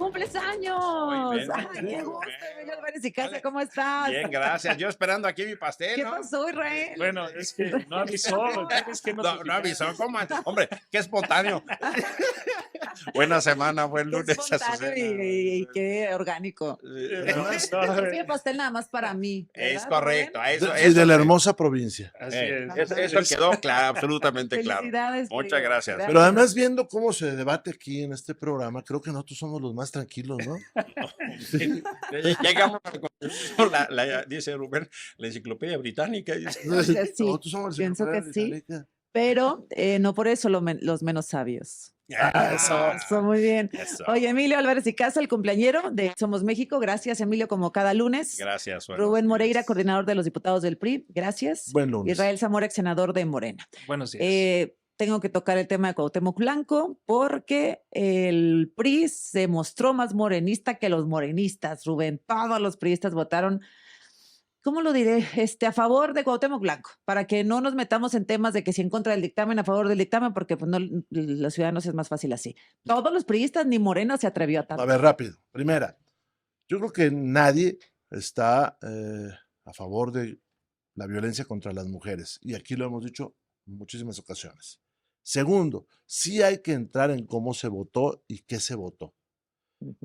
cumples años. Muy bien. Ay, qué gusto, Emilio Álvarez y Casa, ¿cómo estás? Bien, gracias. Yo esperando aquí mi pastel, ¿Qué ¿no? pasó, Israel? Bueno, es que no avisó, tienes que No notificar. avisó. ¿Cómo? Hombre, qué espontáneo. Buena semana, buen Qué lunes. espontáneo y qué orgánico. No, Es no, el pastel nada más para mí. Es ¿verdad, correcto. Rubén? Eso, Y de la sí. hermosa provincia. así es. Eso quedó claro, absolutamente claro. Felicidades. Muchas querido. gracias. Pero además, viendo cómo se debate aquí en este programa, creo que nosotros somos los más tranquilos, ¿no? Llegamos a dice Rubén, la enciclopedia británica. Dice, Sí, Nosotros somos pienso que sí. británica. pero no por eso los menos sabios. Eso. Eso, muy bien. Eso. Oye, Emilio Álvarez y Casa, el cumpleañero de Somos México. Gracias, Emilio, como cada lunes. Gracias. buenos Rubén Moreira, días. coordinador de los diputados del PRI. Gracias. Buen lunes. Israel Zamora, ex senador de Morena. Buenos días. Tengo que tocar el tema de Cuauhtémoc Blanco porque el PRI se mostró más morenista que los morenistas, Rubén. Todos los priistas votaron, ¿cómo lo diré? A favor de Cuauhtémoc Blanco, para que no nos metamos en temas de que si en contra del dictamen, a favor del dictamen, porque pues no, los ciudadanos es más fácil así. Todos los priistas, ni Morena se atrevió a tanto. A ver, rápido. Primera, yo creo que nadie está a favor de la violencia contra las mujeres. Y aquí lo hemos dicho en muchísimas ocasiones. Segundo, sí hay que entrar en cómo se votó y qué se votó.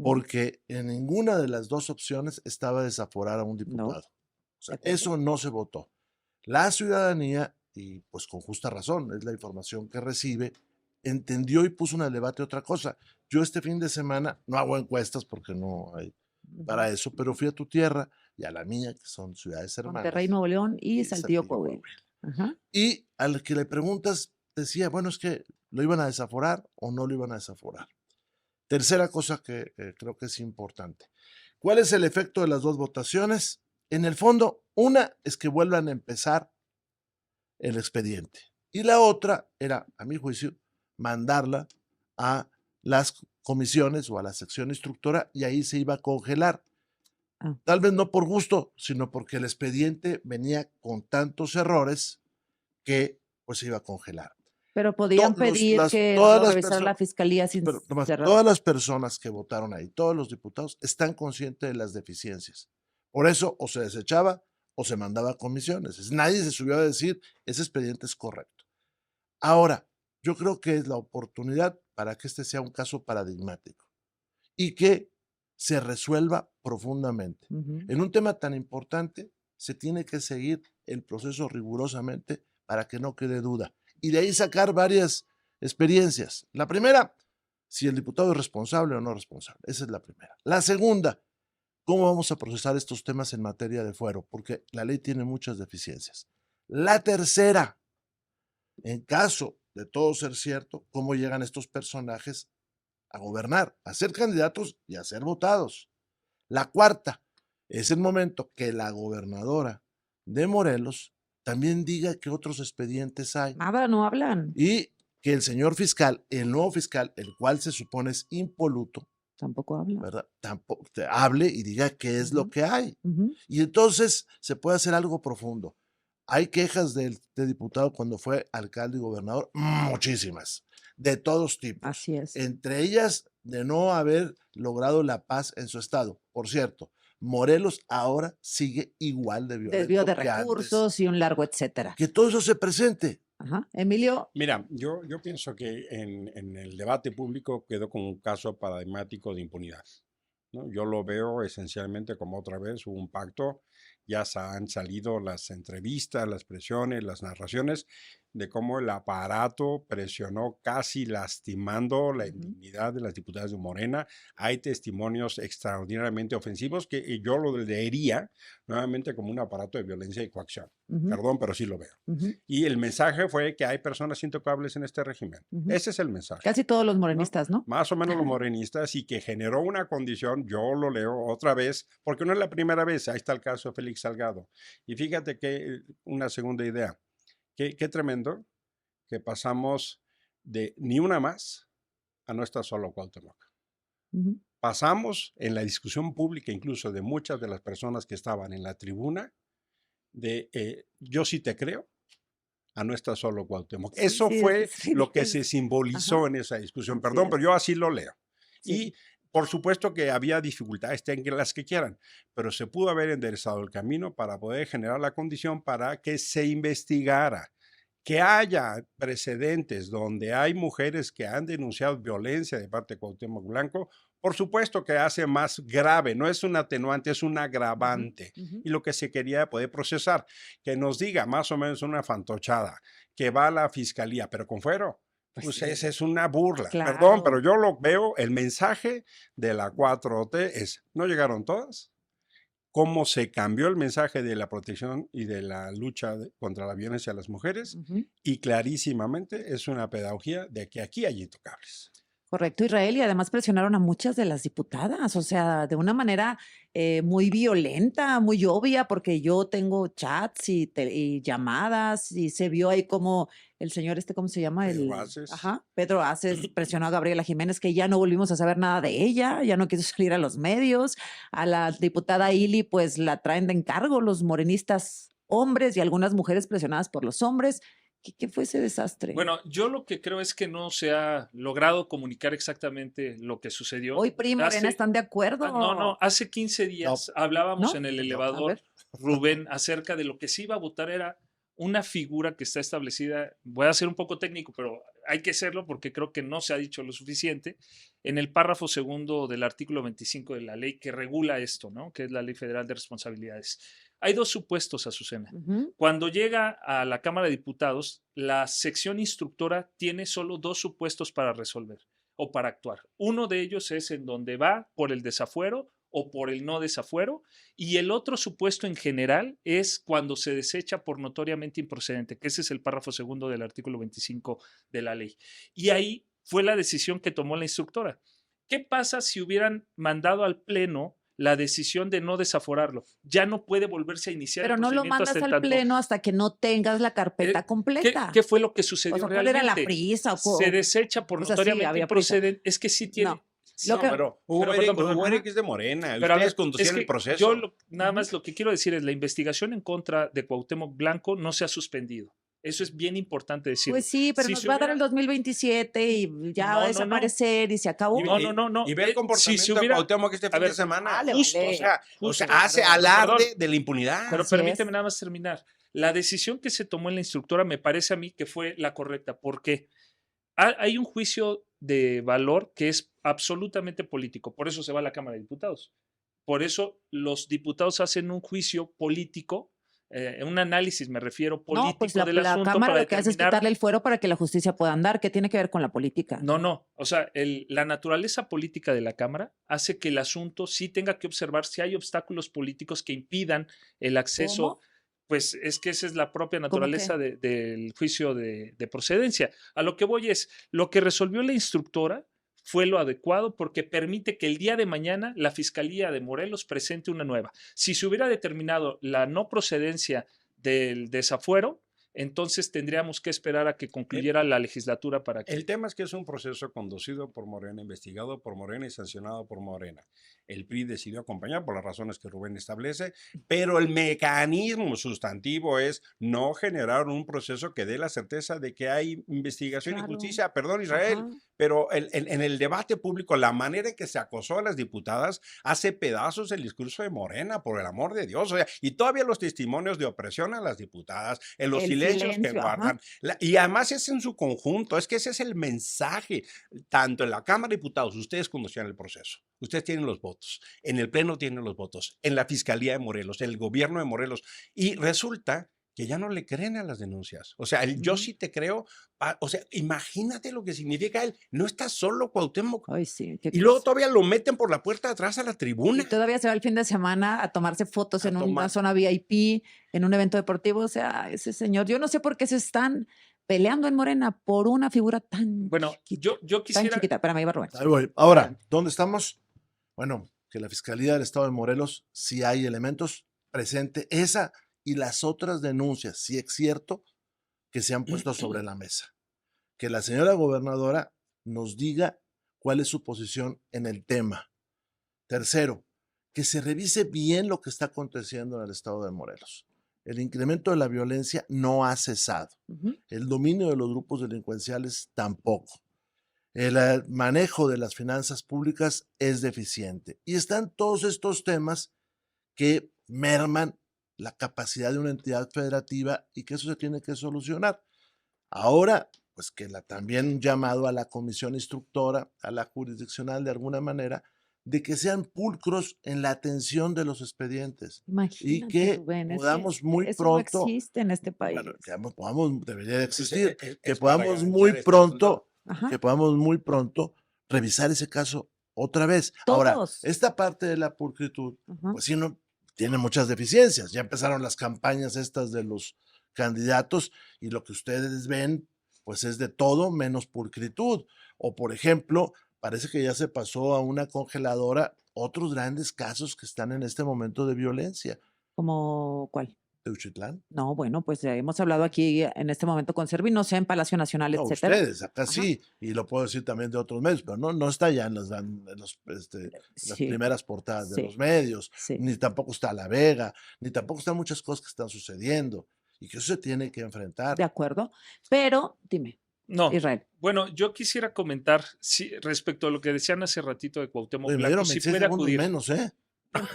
Porque en ninguna de las dos opciones estaba desaforar a un diputado. O sea, eso no se votó. La ciudadanía, y pues con justa razón, es la información que recibe, entendió y puso en el debate otra cosa. Yo este fin de semana no hago encuestas porque no hay para eso, pero fui a tu tierra y a la mía, que son ciudades hermanas. Monterrey, Nuevo León y Saltillo, Coahuila. Coahuila. Ajá. Y al que le preguntas, decía, bueno, es que lo iban a desaforar o no lo iban a desaforar. Tercera cosa que creo que es importante. ¿Cuál es el efecto de las dos votaciones? En el fondo, una es que vuelvan a empezar el expediente. Y la otra era, a mi juicio, mandarla a las comisiones o a la sección instructora y ahí se iba a congelar. Tal vez no por gusto, sino porque el expediente venía con tantos errores que pues se iba a congelar. Pero podían pedir que lo revisara la fiscalía sin cerrar. Todas las personas que votaron ahí, todos los diputados, están conscientes de las deficiencias. Por eso o se desechaba o se mandaba a comisiones. Nadie se subió a decir, ese expediente es correcto. Ahora, yo creo que es la oportunidad para que este sea un caso paradigmático y que se resuelva profundamente. En un tema tan importante, se tiene que seguir el proceso rigurosamente para que no quede duda. Y de ahí sacar varias experiencias. La primera, si el diputado es responsable o no responsable. Esa es la primera. La segunda, ¿cómo vamos a procesar estos temas en materia de fuero? Porque la ley tiene muchas deficiencias. La tercera, en caso de todo ser cierto, ¿cómo llegan estos personajes a gobernar, a ser candidatos y a ser votados? La cuarta, es el momento que la gobernadora de Morelos también diga que otros expedientes hay. Nada, no hablan. Y que el señor fiscal, el nuevo fiscal, el cual se supone es impoluto, tampoco habla, ¿verdad? Tampoco hable y diga qué es lo que hay. Uh-huh. Y entonces se puede hacer algo profundo. Hay quejas de diputado cuando fue alcalde y gobernador, muchísimas, de todos tipos. Así es. Entre ellas, de no haber logrado la paz en su estado. Por cierto, Morelos ahora sigue igual de violento. Desvío de recursos antes. Y un largo etcétera. Que todo eso se presente. Ajá. Emilio. Mira, yo pienso que en el debate público quedó como un caso paradigmático de impunidad, ¿no? Yo lo veo esencialmente como otra vez hubo un pacto, ya han salido las entrevistas, las presiones, las narraciones de cómo el aparato presionó casi lastimando la indignidad de las diputadas de Morena. Hay testimonios extraordinariamente ofensivos que yo lo leería nuevamente como un aparato de violencia y coacción. Perdón, pero sí lo veo. Y el mensaje fue que hay personas intocables en este régimen. Ese es el mensaje. Casi todos los morenistas, ¿no? Más o menos los morenistas, y que generó una condición, yo lo leo otra vez, porque no es la primera vez, ahí está el caso de Félix Salgado. Y fíjate que una segunda idea, qué tremendo que pasamos de ni una más a no estar solo Cuauhtémoc. Pasamos en la discusión pública, incluso de muchas de las personas que estaban en la tribuna, de yo sí te creo, a no estar solo Cuauhtémoc. Eso fue lo que se simbolizó en esa discusión. Perdón, pero yo así lo leo. Y por supuesto que había dificultades técnicas, las que quieran, pero se pudo haber enderezado el camino para poder generar la condición para que se investigara, que haya precedentes donde hay mujeres que han denunciado violencia de parte de Cuauhtémoc Blanco. Por supuesto que hace más grave, no es un atenuante, es un agravante. Ujú. Y lo que se quería poder procesar, que nos diga más o menos una fantochada, que va a la fiscalía, pero con fuero. Pues sí. esa es una burla. Claro. Perdón, pero yo lo veo, el mensaje de la 4T es, ¿no llegaron todas? ¿Cómo se cambió el mensaje de la protección y de la lucha contra la violencia a las mujeres? Ujú. Y clarísimamente es una pedagogía de que aquí hay intocables. Correcto, Israel, y además presionaron a muchas de las diputadas, o sea, de una manera muy violenta, muy obvia, porque yo tengo chats y llamadas y se vio ahí como el señor ¿cómo se llama? Pedro Aces. Ajá, Pedro Aces presionó a Gabriela Jiménez, que ya no volvimos a saber nada de ella, ya no quiso salir a los medios. A la diputada Ili, pues la traen de encargo los morenistas hombres y algunas mujeres presionadas por los hombres. ¿Qué fue ese desastre? Bueno, yo lo que creo es que no se ha logrado comunicar exactamente lo que sucedió. Hoy PRI y Morena están de acuerdo. No, hace 15 días hablábamos ¿No? en el A elevador, ver. Rubén, acerca de lo que se iba a votar era una figura que está establecida, voy a ser un poco técnico, pero hay que serlo porque creo que no se ha dicho lo suficiente, en el párrafo segundo del artículo 25 de la ley que regula esto, ¿no? Que es la Ley Federal de Responsabilidades. Hay dos supuestos, Azucena. Ujú. Cuando llega a la Cámara de Diputados, la sección instructora tiene solo dos supuestos para resolver o para actuar. Uno de ellos es en donde va por el desafuero o por el no desafuero, y el otro supuesto en general es cuando se desecha por notoriamente improcedente, que ese es el párrafo segundo del artículo 25 de la ley. Y ahí fue la decisión que tomó la instructora. ¿Qué pasa si hubieran mandado al Pleno la decisión de no desaforarlo? Ya no puede volverse a iniciar Pero el no lo procedimiento mandas hasta al tanto. Pleno hasta que no tengas la carpeta completa. ¿Qué fue lo que O sucedió sea, ¿cuál realmente? era la prisa? Se desecha por o sea, sí, notoriamente había prisa. improcedente. Es que sí tiene. No. Sí, Lo que- Pero Hugo pero, Eric, perdón. Hugo Ajá. Eric es de Morena, Pero a ustedes ver, conducían es que el proceso. yo nada Ujú. más lo que quiero decir es la investigación en contra de Cuauhtémoc Blanco no se ha suspendido. Eso es bien importante decirlo. Pues sí, pero Si nos se va a dar el hubiera- 2027 y ya va a desaparecer y se acabó. No. Y ve el comportamiento si se hubiera- de Cuauhtémoc este a fin ver, de semana. vale, Justo, vale. o sea, Justo, hace perdón. alarde de la impunidad. Pero Así permíteme es. nada más terminar. La decisión que se tomó en la instructora me parece a mí que fue la correcta, porque hay un juicio de valor que es absolutamente político. Por eso se va a la Cámara de Diputados. Por eso los diputados hacen un juicio político, un análisis, me refiero, político No, pues del la asunto Cámara para lo que hace es determinar. quitarle el fuero para que la justicia pueda andar. ¿Qué tiene que ver con la política? No. O sea, la naturaleza política de la Cámara hace que el asunto sí tenga que observar si hay obstáculos políticos que impidan el acceso. ¿Cómo? Pues es que esa es la propia ¿Cómo naturaleza del juicio de procedencia. A lo que voy es, lo que resolvió la instructora fue lo adecuado porque permite que el día de mañana la Fiscalía de Morelos presente una nueva. Si se hubiera determinado la no procedencia del desafuero, entonces tendríamos que esperar a que concluyera la legislatura para que... El tema es que es un proceso conducido por Morena, investigado por Morena y sancionado por Morena. El PRI decidió acompañar por las razones que Rubén establece, pero el mecanismo sustantivo es no generar un proceso que dé la certeza de que hay investigación Claro. y justicia. Perdón, Israel, Ajá. pero en el debate público, la manera en que se acosó a las diputadas hace pedazos el discurso de Morena, por el amor de Dios. O sea, y todavía los testimonios de opresión a las diputadas, en los El silencios que silencio, ajá. guardan. Y además es en su conjunto, es que ese es el mensaje, tanto en la Cámara de Diputados, ustedes conocían el proceso, ustedes tienen los votos, en el Pleno tienen los votos, en la Fiscalía de Morelos, en el gobierno de Morelos, y resulta que ya no le creen a las denuncias. O sea, yo sí te creo, o sea, imagínate lo que significa él, no está solo Cuauhtémoc, Ay, sí. qué y luego cosa. todavía lo meten por la puerta de atrás a la tribuna. Y todavía se va el fin de semana a tomarse fotos A en una tomar. zona VIP, en un evento deportivo. O sea, ese señor, yo no sé por qué se están peleando en Morena por una figura tan Bueno, chiquita. yo Tan quisiera... chiquita. Espérame, ahí va Rubén. Ahí voy. Ahora, ¿dónde estamos? Bueno, que la Fiscalía del Estado de Morelos, si hay elementos, presente esa y las otras denuncias, si es cierto, que se han puesto sobre la mesa. Que la señora gobernadora nos diga cuál es su posición en el tema. Tercero, que se revise bien lo que está aconteciendo en el Estado de Morelos. El incremento de la violencia no ha cesado. Ujú. El dominio de los grupos delincuenciales tampoco. el manejo de las finanzas públicas es deficiente. Y están todos estos temas que merman la capacidad de una entidad federativa y que eso se tiene que solucionar. Ahora, pues que también un llamado a la comisión instructora, a la jurisdiccional de alguna manera, de que sean pulcros en la atención de los expedientes y Imagínate, que Rubén, podamos muy eso no pronto, existe en este país. bueno, debería de existir, que es para podamos garantizar muy este pronto, Ajá. que podamos muy pronto revisar ese caso otra vez. Ahora, Todos. esta parte de la pulcritud, Ajá. pues sí, no, tiene muchas deficiencias. Ya empezaron las campañas estas de los candidatos y lo que ustedes ven, pues es de todo menos pulcritud. O, por ejemplo, parece que ya se pasó a una congeladora otros grandes casos que están en este momento de violencia. ¿Como cuál? Teuchitlán. No, bueno, pues ya hemos hablado aquí en este momento con Servi, no sé, en Palacio Nacional, No, etcétera. ustedes, acá Ajá. sí, y lo puedo decir también de otros medios, pero no está ya en las Sí, primeras portadas de sí, los medios, sí. ni tampoco está La Vega, ni tampoco están muchas cosas que están sucediendo y que eso se tiene que enfrentar. De acuerdo. Pero, dime, No, Israel. bueno, yo quisiera comentar respecto a lo que decían hace ratito de Cuauhtémoc Oye, me Blanco, dieron si 26 puede segundos acudir. menos, ¿eh?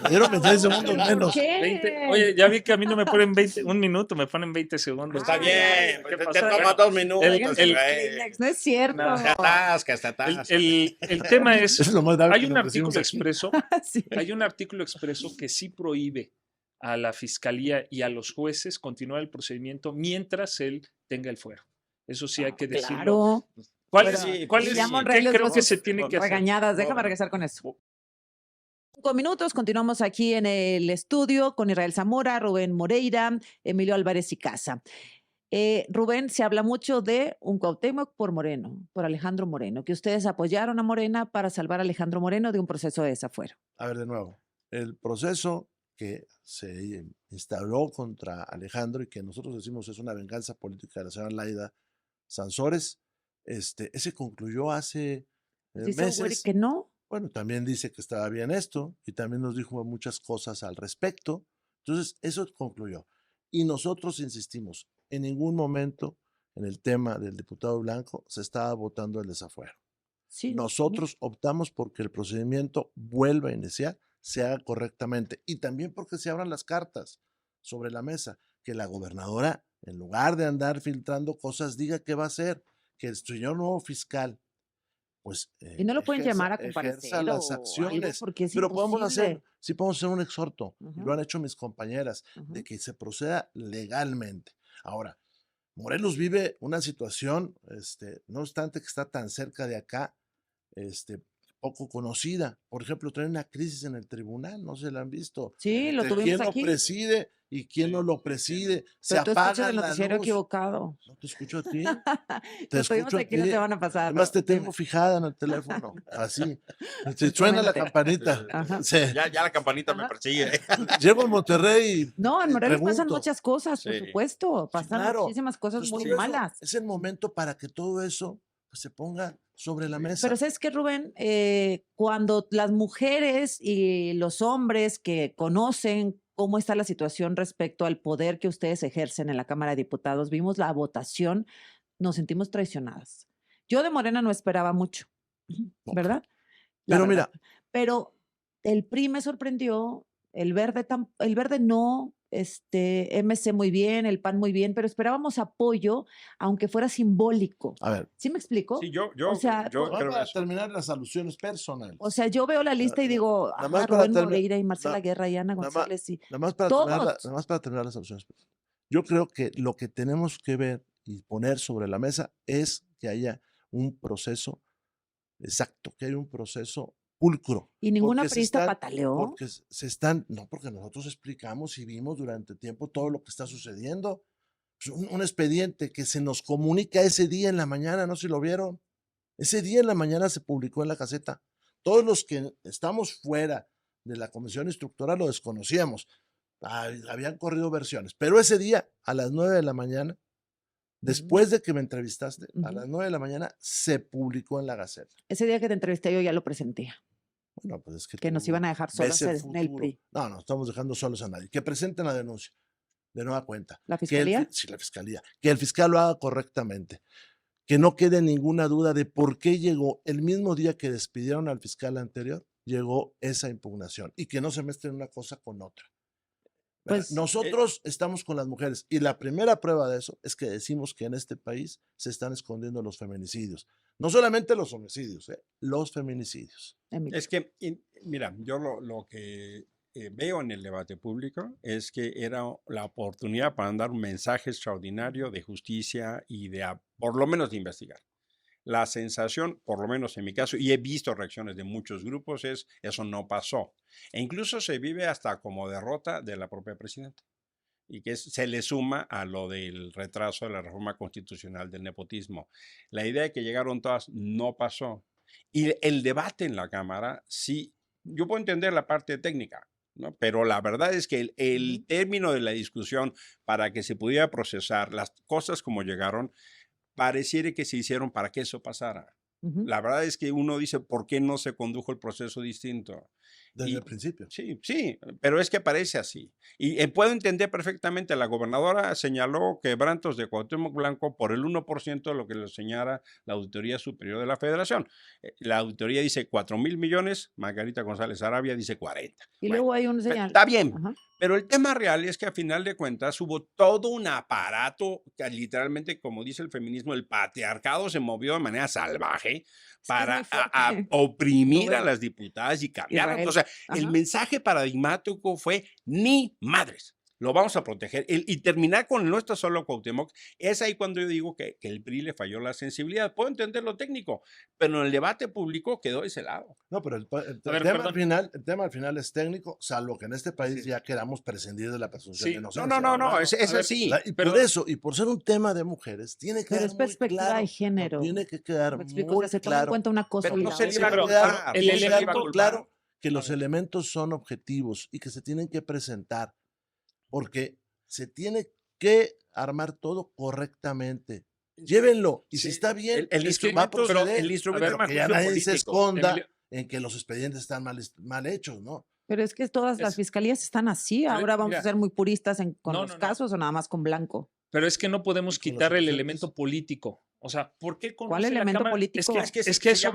Me dieron 26 segundos ¿Por menos. qué? 20, oye, ya vi que a mí no me ponen 20, un minuto, me ponen 20 segundos. Está Ay, bien, ¿qué te pasó? toma Bueno, 2 minutos. Tráiganse los güey. Kleenex, no es cierto. No. Te atascas, te atascas. el tema Eso es, es lo más grave hay que un nos artículo decimos aquí. expreso, Sí. hay un artículo expreso que sí prohíbe a la fiscalía y a los jueces continuar el procedimiento mientras él tenga el fuero. Eso sí hay que decirlo. Claro. ¿Cuál Pero- es, sí, cuál sí, es- ya sí. Monreal qué les creo dio que sus se tiene que hacer? regañadas. Déjame Bueno. regresar con eso. 5 minutos, continuamos aquí en el estudio con Israel Zamora, Rubén Moreira, Emilio Álvarez y Casa. Rubén, se habla mucho de un Cuauhtémoc por Moreno, por Alejandro Moreno, que ustedes apoyaron a Morena para salvar a Alejandro Moreno de un proceso de desafuero. A ver, de nuevo, el proceso que se instauró contra Alejandro y que nosotros decimos es una venganza política de la señora Laida Sansores, ese concluyó hace Dice Uri meses. que no. Bueno, también dice que estaba bien esto y también nos dijo muchas cosas al respecto. Entonces, eso concluyó. Y nosotros insistimos, en ningún momento en el tema del diputado Blanco se estaba votando el desafuero. Sí, Nosotros optamos porque el procedimiento vuelva a iniciar, se haga correctamente y también porque se abran las cartas sobre la mesa, que la gobernadora, en lugar de andar filtrando cosas, diga qué va a hacer, que el señor nuevo fiscal, pues y no lo pueden llamar a ejerza comparecer las o algo, acciones, porque es pero podemos imposible. sí podemos hacer un exhorto, y lo Ajá, han hecho mis compañeras, de ajá. que se proceda legalmente. Ahora, Morelos vive una situación, no obstante que está tan cerca de acá, poco conocida. Por ejemplo, trae una crisis en el tribunal, no se la han visto. Sí, lo Entre tuvimos quién lo aquí. preside y quién no lo preside. Se Pero tú escuchas apaga el la noticiero luz. equivocado. No te escucho a ti, te Lo tuvimos escucho a aquí la ti. semana pasada. Además te pero tengo dime. fijada en el teléfono, así. Se Pues suena la coméntate. campanita. Ajá. Ya la campanita me Ajá. persigue. Llego a Monterrey No, en y Morelos pasan pregunto. muchas cosas, por Sí. supuesto. Sí, Pasan claro. muchísimas cosas Entonces, muy todo eso malas. es el momento para que todo eso pues, se ponga sobre la mesa. Pero ¿sabes qué, Rubén? Cuando las mujeres y los hombres que conocen cómo está la situación respecto al poder que ustedes ejercen en la Cámara de Diputados, vimos la votación, nos sentimos traicionadas. Yo de Morena no esperaba mucho, No. ¿verdad? La Pero verdad. mira, Pero el PRI me sorprendió, el verde no, MC muy bien, el PAN muy bien, pero esperábamos apoyo, aunque fuera simbólico. a ver, ¿Sí me explico? Sí, yo O sea, yo nomás creo para eso. terminar las alusiones personales. O sea, yo veo la lista y digo, nada más ajá, para Rubén termi- Moreira y Marcela na- Guerra y Ana nada más- González y Nada más para todos. terminar las alusiones personales. Yo creo que lo que tenemos que ver y poner sobre la mesa es que haya un proceso exacto, que haya un proceso pulcro. Y ninguna porque se priista están- pataleó. Porque no, porque nosotros explicamos y vimos durante tiempo todo lo que está sucediendo. Pues, un expediente que se nos comunica ese día en la mañana, no sé si lo vieron. Ese día en la mañana se publicó en la Gaceta. Todos los que estamos fuera de la comisión instructora lo desconocíamos. Habían corrido versiones, pero ese día a las 9 de la mañana, después de que me entrevistaste, a Ujú. las 9 de la mañana se publicó en la Gaceta. Ese día que te entrevisté yo ya lo presentía, Bueno, pues es que que nos tú iban a dejar solas ves el en el futuro. PRI. No estamos dejando solos a nadie. Que presenten la denuncia de nueva cuenta. ¿La Que fiscalía? sí, la fiscalía. Que el fiscal lo haga correctamente. que no quede ninguna duda de por qué llegó el mismo día que despidieron al fiscal anterior, llegó esa impugnación y que no se mezclen una cosa con otra. Pues, Nosotros estamos con las mujeres y la primera prueba de eso es que decimos que en este país se están escondiendo los feminicidios. No solamente los homicidios, los feminicidios. Emilio. Es que, mira, yo lo que veo en el debate público es que era la oportunidad para dar un mensaje extraordinario de justicia y por lo menos de investigar. La sensación, por lo menos en mi caso, y he visto reacciones de muchos grupos, es eso no pasó. E incluso se vive hasta como derrota de la propia presidenta. Y que se le suma a lo del retraso de la reforma constitucional del nepotismo. La idea de que llegaron todas no pasó. Y el debate en la Cámara, sí, yo puedo entender la parte técnica, ¿no? Pero la verdad es que el término de la discusión para que se pudiera procesar las cosas como llegaron, pareciera que se hicieron para que eso pasara. La verdad es que uno dice, ¿por qué no se condujo el proceso distinto? Desde el principio. Sí, sí, pero es que parece así. Y puedo entender perfectamente, la gobernadora señaló quebrantos de Cuauhtémoc Blanco por el 1% de lo que le señala la Auditoría Superior de la Federación. La auditoría dice 4,000 millones, Margarita González Arabia dice 40. Y luego hay un señal. Está bien, Ajá. pero el tema real es que a final de cuentas hubo todo un aparato que literalmente, como dice el feminismo, el patriarcado se movió de manera salvaje para oprimir a las diputadas y cambiar. O sea, el mensaje paradigmático fue ni madres. Lo vamos a proteger. Y terminar con no está solo Cuauhtémoc, es ahí cuando yo digo que el PRI le falló la sensibilidad. Puedo entender lo técnico, pero en el debate público quedó ese lado. No, pero el tema al final es técnico, salvo que en este país ya queramos prescindir de la presunción de inocencia. No, es así. Y por eso, y por ser un tema de mujeres, tiene que quedar es perspectiva muy claro, de género. tiene que quedar muy se toma en claro. cuenta una cosa Pero y no la se otra. le iba a el elemento claro que los elementos son objetivos y que se tienen que presentar, porque se tiene que armar todo correctamente. Llévenlo, y si está bien, el va a proceder. el instrumento Pero que ya nadie se político. esconda Emilio. en que los expedientes están mal hechos, ¿no? Pero es que todas las fiscalías están así. Ahora vamos a ser muy puristas con los casos o nada más con Blanco. Pero es que no podemos quitar el suficientes. elemento político. O sea, ¿por qué ¿Cuál conduce la elemento Cámara? político? Es que eso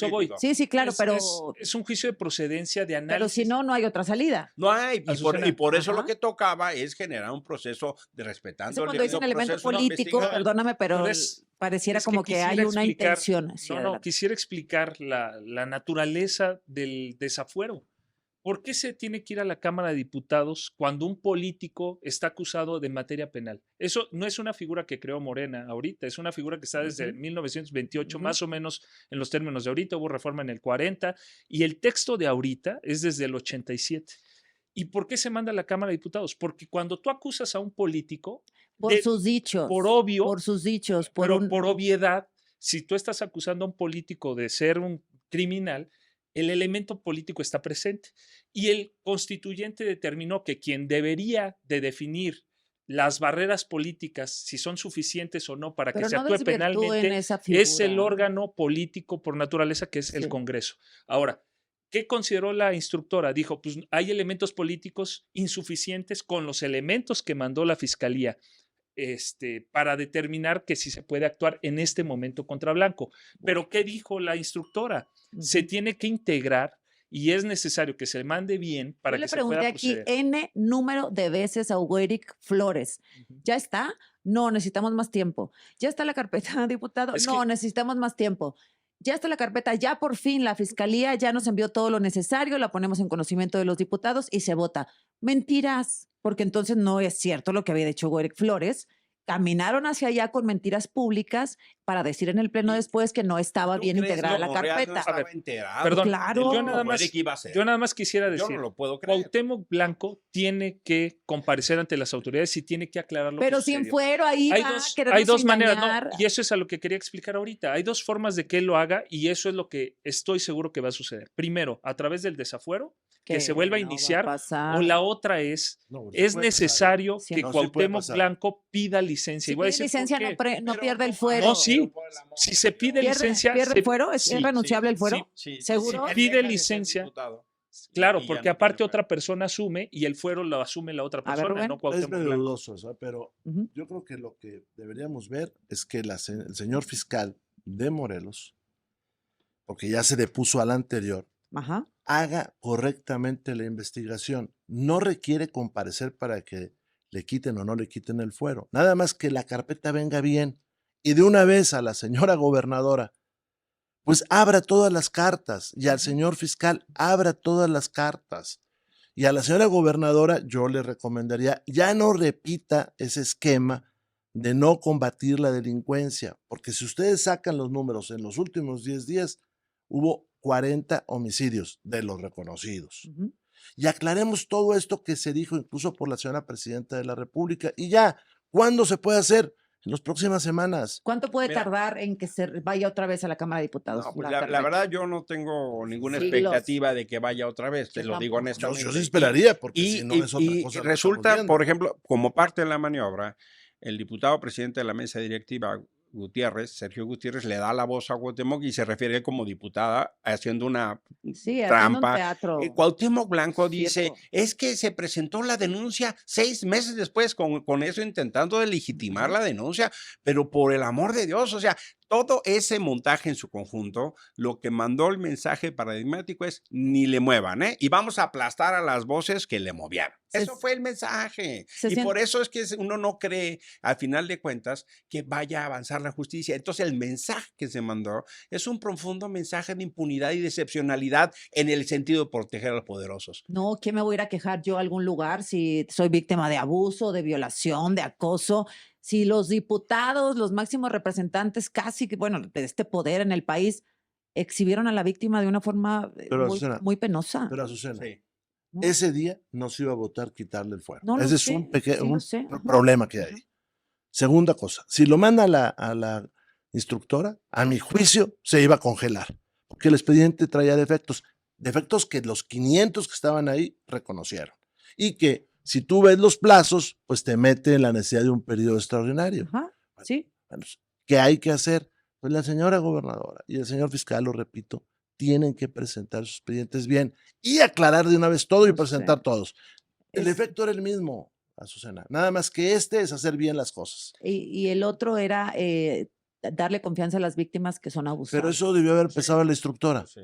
voy. Sí, claro, pero Es un juicio de procedencia, de análisis. pero si no, no hay otra salida. No hay, y por eso Ajá. lo que tocaba es generar un proceso de respetando Eso cuando dicen elemento político, perdóname, pero pareciera como que hay una intención. Sí, no, quisiera explicar la naturaleza del desafuero. ¿Por qué se tiene que ir a la Cámara de Diputados cuando un político está acusado de materia penal? Eso no es una figura que creó Morena ahorita, es una figura que está desde 1928, más o menos en los términos de ahorita, hubo reforma en el 40, y el texto de ahorita es desde el 87. ¿Y por qué se manda a la Cámara de Diputados? Porque cuando tú acusas a un político… Por sus dichos. Por obvio. Por sus dichos. Por obviedad, si tú estás acusando a un político de ser un criminal, el elemento político está presente. Y el constituyente determinó que quien debería de definir las barreras políticas, si son suficientes o no para que se actúe penalmente, es el órgano político por naturaleza, que es el Congreso. Ahora, ¿qué consideró la instructora? Dijo, pues hay elementos políticos insuficientes con los elementos que mandó la Fiscalía para determinar que si se puede actuar en este momento contra Blanco. Pero ¿qué dijo la instructora? Se tiene que integrar y es necesario que se mande bien para que se pueda proceder. Yo le pregunté aquí N número de veces a Hugo Eric Flores. ¿Ya está? No, necesitamos más tiempo. ¿Ya está la carpeta, diputado? No, necesitamos más tiempo. Ya está la carpeta, ya por fin la Fiscalía ya nos envió todo lo necesario, la ponemos en conocimiento de los diputados y se vota. Mentiras, porque entonces no es cierto lo que había dicho Hugo Eric Flores. Caminaron hacia allá con mentiras públicas para decir en el pleno después que no estaba bien integrada la carpeta. Perdón, claro. Yo nada más quisiera decir, yo no lo puedo creer. Cuauhtémoc Blanco tiene que comparecer ante las autoridades y tiene que aclarar lo pero que sucedió. Pero si fuera ahí hay dos maneras, no, y eso es a lo que quería explicar ahorita. Hay dos formas de que él lo haga y eso es lo que estoy seguro que va a suceder. Primero, a través del desafuero, que se vuelva a iniciar, o la otra es necesario que Cuauhtémoc Blanco pida licencia. Si pide licencia no pierde el fuero. No, sí. Si se pide licencia… ¿Pierde el fuero? ¿Es renunciable el fuero? Sí. ¿Seguro? Si pide licencia… Claro, y ya porque no tiene aparte fuero. otra persona asume y el fuero lo asume la otra A ver, persona, Rubén. no Es Cuauhtémoc medio Blanco. dudoso eso, pero Ujú. yo creo que lo que deberíamos ver es que el señor fiscal de Morelos, porque ya se depuso al anterior, Ajá. haga correctamente la investigación. No requiere comparecer para que le quiten o no le quiten el fuero. Nada más que la carpeta venga bien y de una vez a la señora gobernadora, pues abra todas las cartas y al señor fiscal abra todas las cartas. Y a la señora gobernadora yo le recomendaría ya no repita ese esquema de no combatir la delincuencia, porque si ustedes sacan los números en los últimos 10 días, hubo 40 homicidios de los reconocidos. Ujú. Y aclaremos todo esto que se dijo incluso por la señora presidenta de la República. Y ya, ¿cuándo se puede hacer? En las próximas semanas. ¿Cuánto puede Mira. tardar en que se vaya otra vez a la Cámara de Diputados? No, pues la la carpeta? verdad yo no tengo ninguna Siglos. expectativa de que vaya otra vez, te Yo lo digo tampoco. honestamente. Yo sí esperaría, porque Y, si no y- es otra y cosa. lo que resulta, estamos viendo. por ejemplo, como parte de la maniobra, el diputado presidente de la mesa directiva, Gutiérrez, Sergio Gutiérrez, le da la voz a Cuauhtémoc y se refiere como diputada haciendo una Sí, haciendo un trampa. teatro. Cuauhtémoc Blanco dice, circo. es que se presentó la denuncia 6 meses después, con eso intentando de legitimar la denuncia, pero por el amor de Dios, o sea, todo ese montaje en su conjunto, lo que mandó el mensaje paradigmático es, ni le muevan, ¿eh? Y vamos a aplastar a las voces que le movían. Eso fue el mensaje. Y por eso es que uno no cree, al final de cuentas, que vaya a avanzar la justicia. Entonces, el mensaje que se mandó es un profundo mensaje de impunidad y de excepcionalidad en el sentido de proteger a los poderosos. No, ¿qué me voy a ir a quejar yo a algún lugar si soy víctima de abuso, de violación, de acoso? Si los diputados, los máximos representantes casi que, bueno, de este poder en el país, exhibieron a la víctima de una forma Pero, muy, Azucena, muy penosa. Pero Azucena, Sí. ¿no? ese día no se iba a votar quitarle el fuero. No lo Ese es sé, un, sí lo un sé, ajá, problema que hay. ajá. Segunda cosa, si lo manda a la instructora, a mi juicio, se iba a congelar, porque el expediente traía defectos que los 500 que estaban ahí reconocieron. Y que si tú ves los plazos, pues te mete en la necesidad de un periodo extraordinario. Ajá, sí. Bueno, ¿qué hay que hacer? Pues la señora gobernadora y el señor fiscal, lo repito, tienen que presentar sus expedientes bien y aclarar de una vez todo y Lo presentar sé. todos. El Es- efecto era el mismo, Azucena. Nada más que este es hacer bien las cosas. y el otro era darle confianza a las víctimas que son Pero abusadas. eso debió haber Sí. empezado la instructora Sí.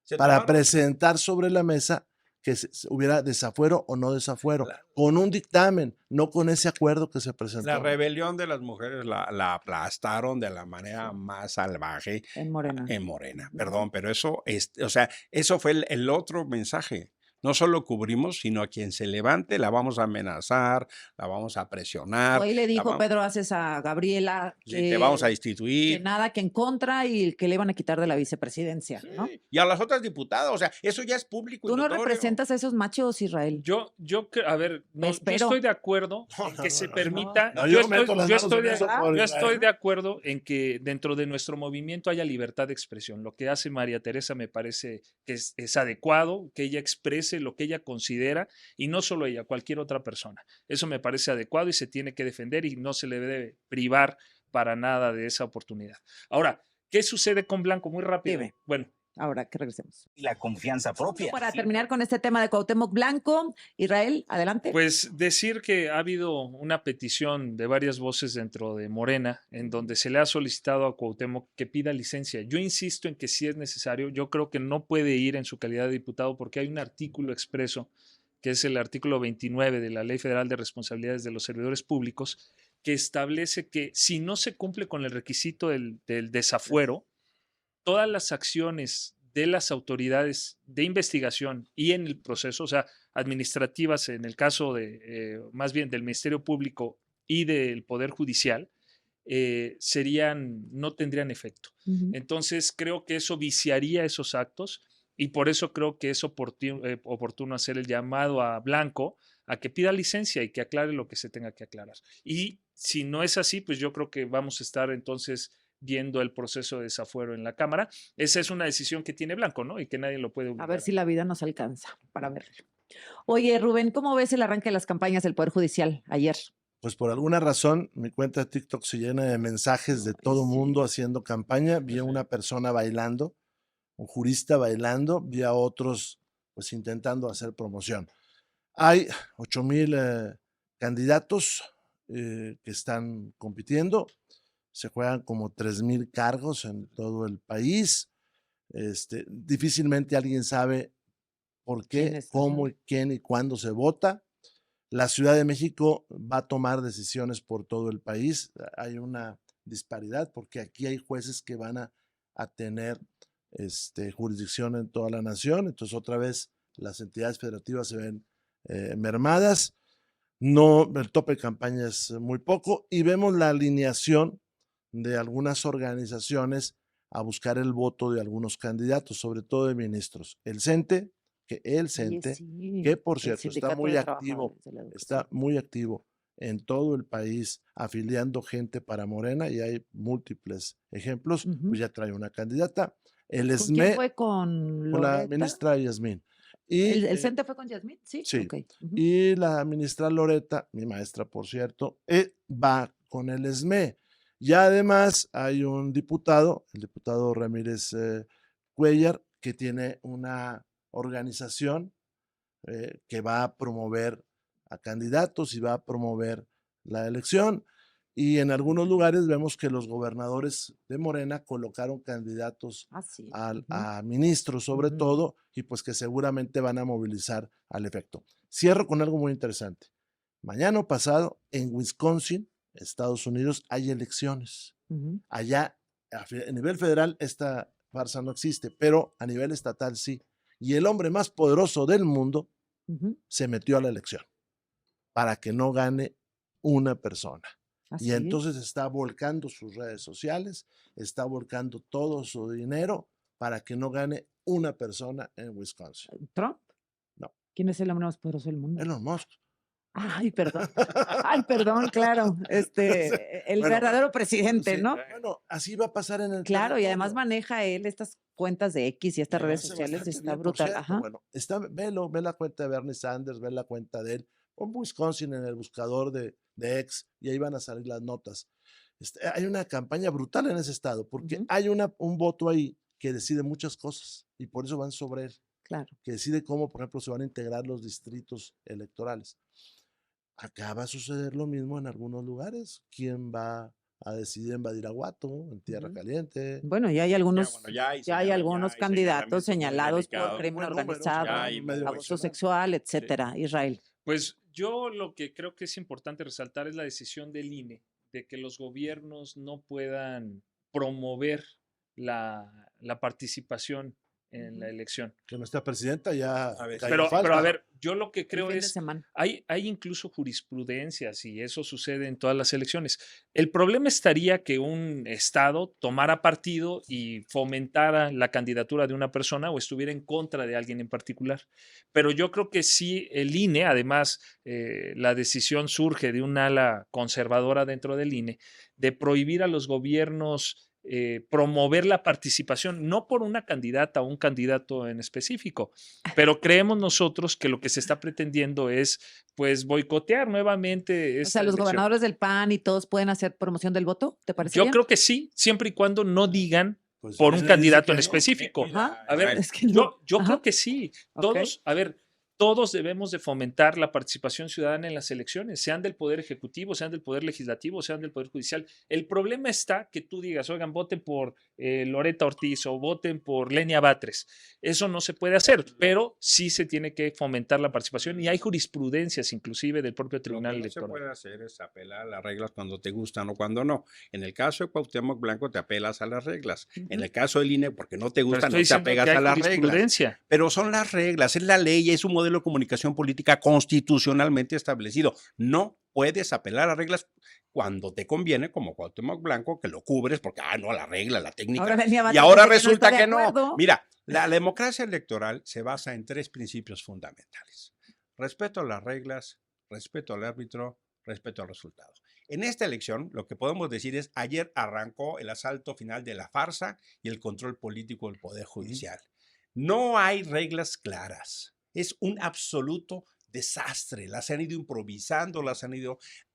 Se para tomaron- presentar sobre la mesa que hubiera desafuero o no desafuero, con un dictamen, no con ese acuerdo que se presentó. La rebelión de las mujeres la aplastaron de la manera más salvaje En Morena. en Morena. Perdón, pero eso es, o sea, eso fue el otro mensaje. No solo cubrimos, sino a quien se levante la vamos a amenazar, la vamos a presionar. Hoy le la dijo vamos- Pedro Aces a Gabriela sí, te vamos a que destituir. nada, que en contra y que le iban a quitar de la vicepresidencia, ¿no? Sí, y a las otras diputadas, o sea, eso ya es público. Tú y no notorio. representas a esos machos, Israel. A ver, no, yo Espero. estoy de acuerdo No, en no, que no, se no, permita. no, yo yo meto las manos en eso por yo Israel. estoy de acuerdo en que dentro de nuestro movimiento haya libertad de expresión. Lo que hace María Teresa me parece que es adecuado, que ella exprese lo que ella considera y no solo ella, cualquier otra persona. Eso me parece adecuado y se tiene que defender y no se le debe privar para nada de esa oportunidad. Ahora, ¿qué sucede con Blanco? Muy rápido. Dime. Bueno, Ahora que regresemos. Y la confianza propia. Para terminar con este tema de Cuauhtémoc Blanco, Israel, adelante. pues decir que ha habido una petición de varias voces dentro de Morena en donde se le ha solicitado a Cuauhtémoc que pida licencia. Yo insisto en que si es necesario, yo creo que no puede ir en su calidad de diputado porque hay un artículo expreso, que es el artículo 29 de la Ley Federal de Responsabilidades de los Servidores Públicos, que establece que si no se cumple con el requisito del desafuero, todas las acciones de las autoridades de investigación y en el proceso, o sea, administrativas en el caso de, más bien del Ministerio Público y del Poder Judicial, no tendrían efecto. Ujú. Entonces, creo que eso viciaría esos actos y por eso creo que es oportuno hacer el llamado a Blanco a que pida licencia y que aclare lo que se tenga que aclarar. Y si no es así, pues yo creo que vamos a estar entonces viendo el proceso de desafuero en la Cámara. Esa es una decisión que tiene Blanco, ¿no? Y que nadie lo puede A obligar. ver si la vida nos alcanza para verlo. Oye, Rubén, ¿cómo ves el arranque de las campañas del Poder Judicial ayer? Pues por alguna razón, mi cuenta de TikTok se llena de mensajes de todo sí. mundo haciendo campaña. Vi a una persona bailando, un jurista bailando, vi a otros pues intentando hacer promoción. Hay 8,000 candidatos que están compitiendo. Se juegan como 3,000 cargos en todo el país. Difícilmente alguien sabe por qué, cómo, quién y cuándo se vota. La Ciudad de México va a tomar decisiones por todo el país. Hay una disparidad porque aquí hay jueces que van a tener jurisdicción en toda la nación. Entonces, otra vez, las entidades federativas se ven mermadas. No, el tope de campaña es muy poco y vemos la alineación de algunas organizaciones a buscar el voto de algunos candidatos, sobre todo de ministros. El CENTE, que por cierto está muy activo en todo el país, afiliando gente para Morena, y hay múltiples ejemplos, pues ya trae una candidata. El ¿Con SME, quién fue? ¿Con la Loreta? ministra Yasmín. Y, ¿El CENTE fue con Yasmín? Sí. Sí. Okay. Y la ministra Loreta, mi maestra, por cierto, va con el SME. Y además hay un diputado, el diputado Ramírez Cuellar, que tiene una organización que va a promover a candidatos y va a promover la elección. Y en algunos lugares vemos que los gobernadores de Morena colocaron candidatos a ministros, sobre todo, y pues que seguramente van a movilizar al efecto. Cierro con algo muy interesante. Mañana o pasado, en Wisconsin, Estados Unidos, hay elecciones. Allá, a nivel federal, esta farsa no existe, pero a nivel estatal sí. Y el hombre más poderoso del mundo se metió a la elección para que no gane una persona. Y entonces está volcando sus redes sociales, está volcando todo su dinero para que no gane una persona en Wisconsin. ¿Trump? No. ¿Quién es el hombre más poderoso del mundo? Elon Musk. Ay, perdón. Ay, perdón, claro. El verdadero presidente, sí, ¿no? Bueno, así va a pasar en el Claro, y además territorio. maneja él estas cuentas de X y estas redes sociales, está brutal. Ajá. Bueno, ve la cuenta de Bernie Sanders, ve la cuenta de él. Pon Wisconsin en el buscador de X y ahí van a salir las notas. Hay una campaña brutal en ese estado porque hay un voto ahí que decide muchas cosas y por eso van sobre él. Claro. Que decide cómo, por ejemplo, se van a integrar los distritos electorales. Acá va a suceder lo mismo en algunos lugares. ¿Quién va a decidir en Badiraguato, en Tierra Caliente? Bueno, ya hay algunos, ya hay algunos candidatos señalados por crimen números, organizado, abuso sexual, etcétera. Israel. Pues yo lo que creo que es importante resaltar es la decisión del INE de que los gobiernos no puedan promover la participación en la elección. Que nuestra presidenta ya... Pero a ver, yo lo que creo es, semana. hay incluso jurisprudencias y eso sucede en todas las elecciones. El problema estaría que un Estado tomara partido y fomentara la candidatura de una persona o estuviera en contra de alguien en particular. Pero yo creo que sí, el INE, además, la decisión surge de un ala conservadora dentro del INE, de prohibir a los gobiernos promover la participación, no por una candidata o un candidato en específico, pero creemos nosotros que lo que se está pretendiendo es pues boicotear nuevamente esta O sea, los elección. gobernadores del PAN y todos pueden hacer promoción del voto, ¿te parece? Yo creo que sí, siempre y cuando no digan Pues por un candidato en no. específico. Ajá. A ver, Es que no. yo Ajá. creo que sí. Todos, Ok. a ver, todos debemos de fomentar la participación ciudadana en las elecciones, sean del Poder Ejecutivo, sean del Poder Legislativo, sean del Poder Judicial. El problema está que tú digas, oigan, voten por Loreta Ortiz o voten por Lenia Batres. Eso no se puede hacer, pero sí se tiene que fomentar la participación y hay jurisprudencias inclusive del propio Tribunal Electoral. Lo que no se puede hacer es apelar a las reglas cuando te gustan o cuando no. En el caso de Cuauhtémoc Blanco te apelas a las reglas. En el caso del INE, porque no te gustan, no te apegas a las reglas. Pero son las reglas, es la ley, es un modelo de comunicación política constitucionalmente establecido. No puedes apelar a reglas cuando te conviene, como Cuauhtémoc Blanco, que lo cubres porque, no, la regla, la técnica. Y ahora resulta que no. Mira, la democracia electoral se basa en 3 principios fundamentales: respeto a las reglas, respeto al árbitro, respeto al resultado. En esta elección, lo que podemos decir es, ayer arrancó el asalto final de la farsa y el control político del Poder Judicial. No hay reglas claras. Es un absoluto desastre. Las han ido improvisando,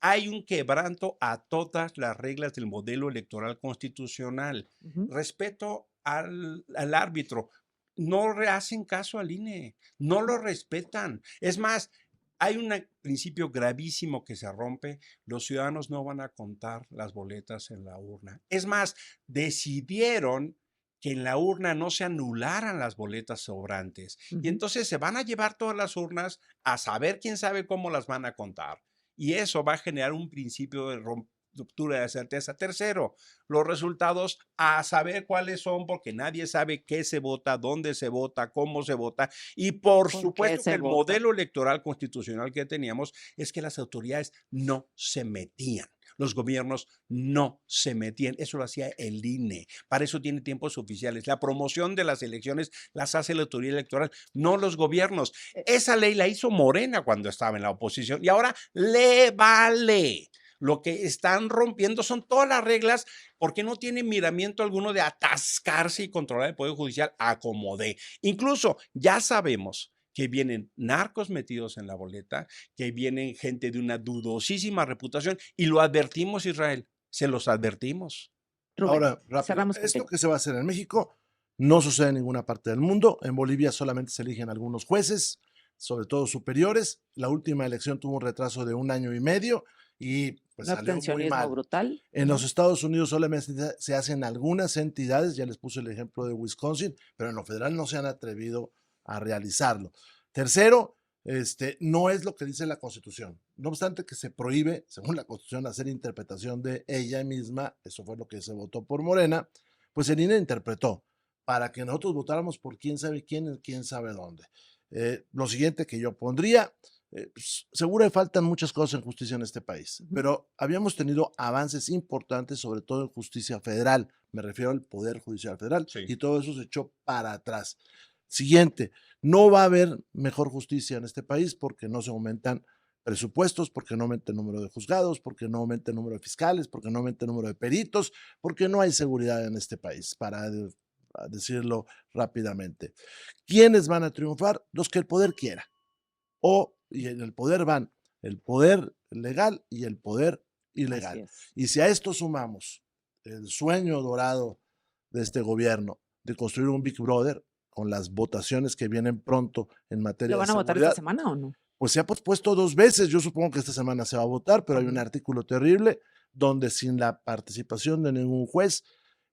Hay un quebranto a todas las reglas del modelo electoral constitucional. Respeto al árbitro. no le hacen caso al INE, no lo respetan. Es más, hay un principio gravísimo que se rompe: los ciudadanos no van a contar las boletas en la urna. Es más, decidieron que en la urna no se anularan las boletas sobrantes. Y entonces se van a llevar todas las urnas a saber quién sabe cómo las van a contar. Y eso va a generar un principio de ruptura de certeza. Tercero, los resultados a saber cuáles son, porque nadie sabe qué se vota, dónde se vota, cómo se vota. Y por supuesto que el modelo electoral constitucional que teníamos es que las autoridades no se metían. Los gobiernos no se metían. Eso lo hacía el INE. Para eso tiene tiempos oficiales. La promoción de las elecciones las hace la autoridad electoral, no los gobiernos. Esa ley la hizo Morena cuando estaba en la oposición y ahora le vale. Lo que están rompiendo son todas las reglas, porque no tienen miramiento alguno de atascarse y controlar el Poder Judicial a como dé. Incluso ya sabemos que vienen narcos metidos en la boleta, que vienen gente de una dudosísima reputación, y lo advertimos, Israel, se los advertimos. Rubén, ahora, rápido, esto que se va a hacer en México no sucede en ninguna parte del mundo. En Bolivia solamente se eligen algunos jueces, sobre todo superiores. La última elección tuvo un retraso de 1 año y medio y pues salió muy mal. Brutal. En los Estados Unidos solamente se hacen algunas entidades, ya les puse el ejemplo de Wisconsin, pero en lo federal no se han atrevido a realizarlo. Tercero, no es lo que dice la Constitución. No obstante que se prohíbe, según la Constitución, hacer interpretación de ella misma, eso fue lo que se votó por Morena, pues el INE interpretó para que nosotros votáramos por quién sabe quién, quién sabe dónde. Lo siguiente que yo pondría, seguro que faltan muchas cosas en justicia en este país, pero habíamos tenido avances importantes, sobre todo en justicia federal, me refiero al Poder Judicial Federal, sí, y todo eso se echó para atrás. Siguiente, no va a haber mejor justicia en este país porque no se aumentan presupuestos, porque no aumenta el número de juzgados, porque no aumenta el número de fiscales, porque no aumenta el número de peritos, porque no hay seguridad en este país, para decirlo rápidamente. ¿Quiénes van a triunfar? Los que el poder quiera. Y en el poder van el poder legal y el poder ilegal. Y si a esto sumamos el sueño dorado de este gobierno de construir un Big Brother con las votaciones que vienen pronto en materia de seguridad. ¿Lo van a votar esta semana o no? Pues se ha pospuesto 2 veces. Yo supongo que esta semana se va a votar, pero hay un artículo terrible donde sin la participación de ningún juez,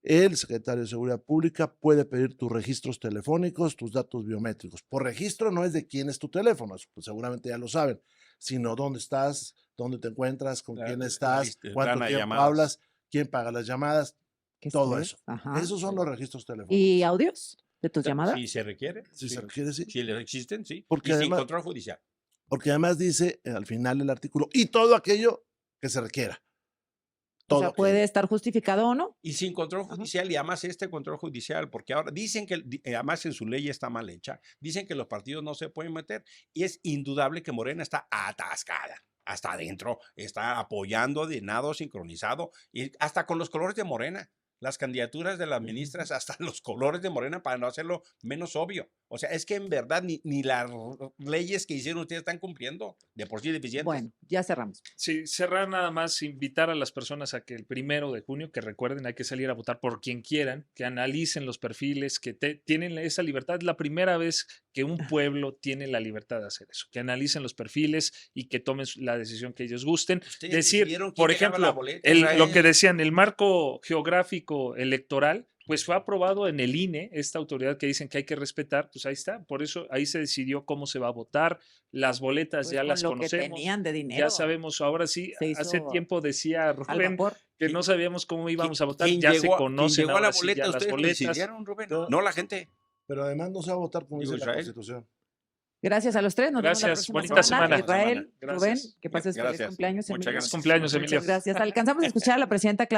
el secretario de Seguridad Pública puede pedir tus registros telefónicos, tus datos biométricos. Por registro no es de quién es tu teléfono, pues seguramente ya lo saben, sino dónde estás, dónde te encuentras, con quién estás, cuánto tiempo hablas, quién paga las llamadas, todo eso. Esos son los registros telefónicos. ¿Y audios de tus llamadas? Si se requiere. Si se requiere, sí. Si existen, sí. Porque y además, sin control judicial. Porque además dice al final del artículo, y todo aquello que se requiera. Todo, o sea, puede estar justificado o no. Y sin control judicial, y además control judicial, porque ahora dicen que, además en su ley está mal hecha, dicen que los partidos no se pueden meter, y es indudable que Morena está atascada, hasta adentro, está apoyando de nado sincronizado, y hasta con los colores de Morena. Las candidaturas de las ministras hasta los colores de Morena para no hacerlo menos obvio. O sea, es que en verdad ni las leyes que hicieron ustedes están cumpliendo, de por sí deficientes. Bueno, ya cerramos. Sí, cerrar nada más, invitar a las personas a que el 1 de junio, que recuerden, hay que salir a votar por quien quieran, que analicen los perfiles, que tienen esa libertad. Es la primera vez que un pueblo tiene la libertad de hacer eso, que analicen los perfiles y que tomen la decisión que ellos gusten. Decir, por ejemplo, lo que decían, el marco geográfico electoral, pues fue aprobado en el INE, esta autoridad que dicen que hay que respetar, pues ahí está, por eso ahí se decidió cómo se va a votar, las boletas pues ya las conocemos, que tenían de dinero, ya sabemos, ahora sí, hace tiempo decía Rubén que no sabíamos cómo íbamos a votar, ya se conocen ahora sí ya las boletas. Rubén? No la gente. Pero además no se va a votar como dice la Constitución. Gracias a los tres. Nos gracias. Vemos la próxima semana. Israel, Rubén, que pases feliz cumpleaños. Muchas gracias, cumpleaños, Emilio. Muchas gracias. Alcanzamos a escuchar a la presidenta Claudia